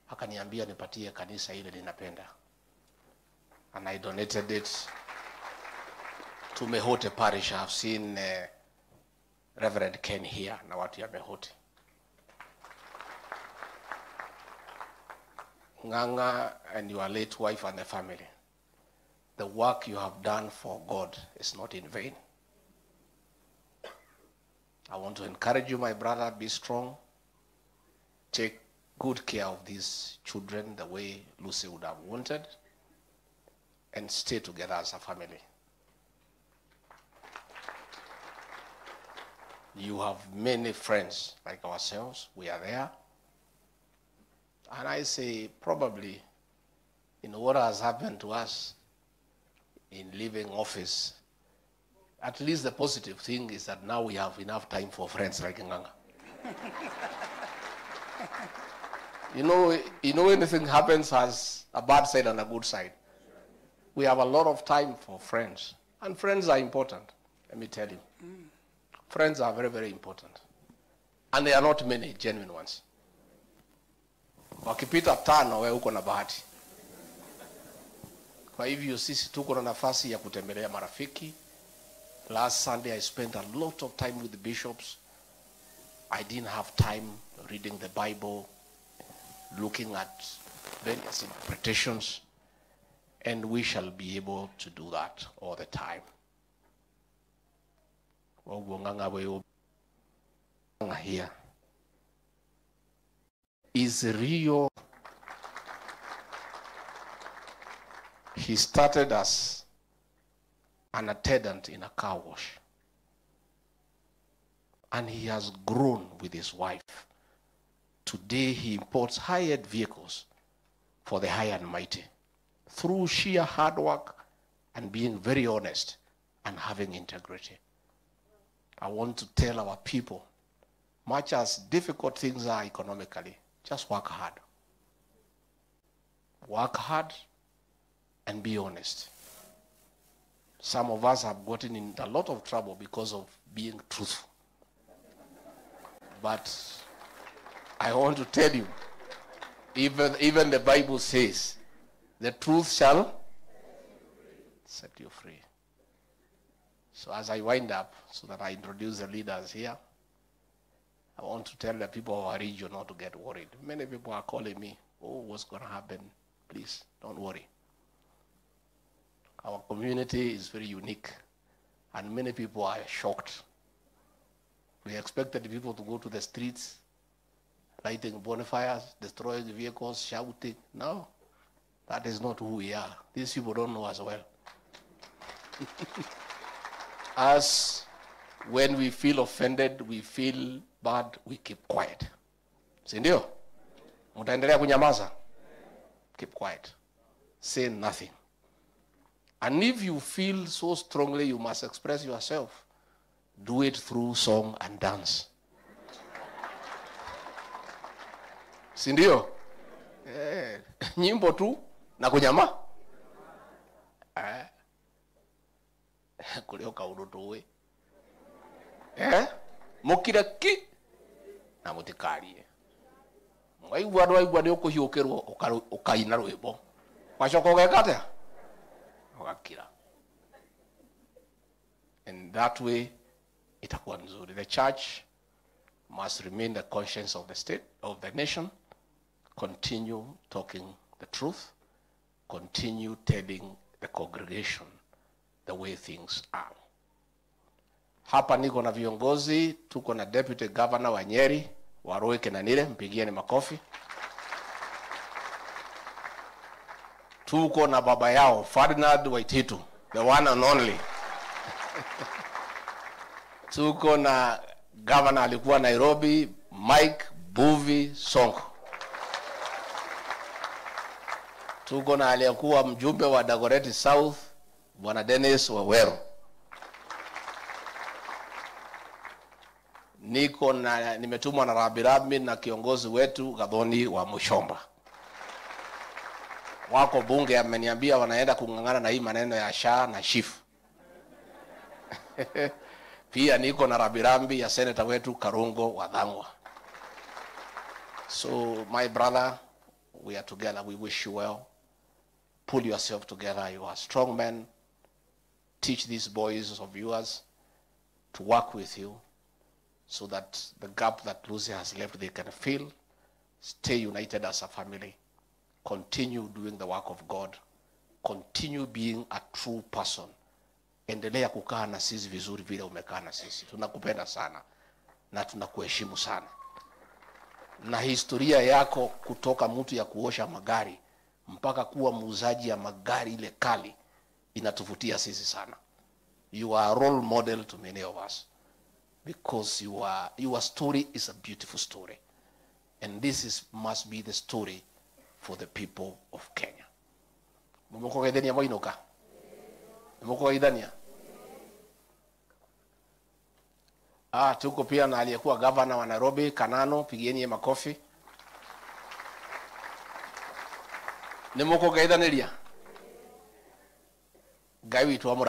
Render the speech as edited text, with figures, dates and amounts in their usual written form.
akaniambia nipatie kanisa ile ninapenda, and I donated it to Mehote Parish. I've seen Reverend Ken here na watu ya Mehote. Nganga and your late wife and the family, the work you have done for God is not in vain. I want to encourage you, my brother, be strong. Take good care of these children the way Lucy would have wanted, and stay together as a family. You have many friends like ourselves. We are there. And I say, probably, what has happened to us in leaving office, at least the positive thing is that now we have enough time for friends like Nganga. Anything happens has a bad side and a good side. We have a lot of time for friends. And friends are important, let me tell you. Friends are very, very important. And there are not many genuine ones. Wakipita tano wewe uko na bahati. Kwa hivyo sisi tuko na nafasi ya kutembelea marafiki. Last Sunday I spent a lot of time with the bishops. I didn't have time reading the Bible, looking at various interpretations, and we shall be able to do that all the time. Here is Rio. He started as an attendant in a car wash, and he has grown with his wife. Today he imports high-end vehicles for the high and mighty through sheer hard work and being very honest and having integrity. I want to tell our people, much as difficult things are economically, just work hard. Work hard and be honest. Some of us have gotten in a lot of trouble because of being truthful. But I want to tell you, even the Bible says, the truth shall set you free. So as I wind up, so that I introduce the leaders here, I want to tell the people of our region not to get worried. Many people are calling me, oh, what's going to happen? Please, don't worry. Our community is very unique, and many people are shocked. We expected people to go to the streets, lighting bonfires, destroying vehicles, shouting. No, that is not who we are. These people don't know us well. As when we feel offended, we feel bad, we keep quiet. Sindio? Mutaendelea kunyamaza? Keep quiet. Say nothing. And if you feel so strongly you must express yourself, do it through song and dance. Sindio? Nyimbo tu na kunyama? Kulioka urutuwe. Mukiraki na mutikari. Waigwa ni ukuhiukerwo ukaina rwimbo. Wacoka ugekate? Ugakira. And that way itakuwa nzuri. The church must remain the conscience of the state, of the nation. Continue talking the truth. Continue telling the congregation the way things are. Hapa niko na viongozi, tuko na Deputy Governor wa Nyeri, Waroe Kenanire, mpigieni makofi. Tuko na baba yao, Ferdinand Waititu, the one and only. Tuko na Governor alikuwa Nairobi, Mike Buvi Sonko. Tuko na aliyekuwa mjumbe wa Dagoretti South, Bwana Dennis Wawero. Niko na nimetumwa na Rabirabi na kiongozi wetu Gathoni wa Mushomba. Wako bunge ameniambia wanaenda kungangana na hii maneno ya SHA na SHIF. Pia niko na Rabirabi ya Senator wetu Karungo wa Dhangwa. So my brother, we are together. We wish you well. Pull yourself together. You are strong men. Teach these boys of yours to work with you so that the gap that Lucy has left, they can fill. Stay united as a family. Continue doing the work of God. Continue being a true person. Endelea kukaa na sisi vizuri vile umekaa na sisi. Tunakupenda sana na tunakuheshimu sana. Na historia yako kutoka mtu ya kuosha magari mpaka kuwa muuzaji ya magari ile kali inatuvutia sisi sana. You are a role model to many of us because your story is a beautiful story. And this must be the story for the people of Kenya. Mumoko gaidania moinoka. Mumoko gaidania. Tuko pia na aliyekuwa governor wa Nairobi, Kanano, pigieni makofi. Nimoko gaidanilia. Gawi tu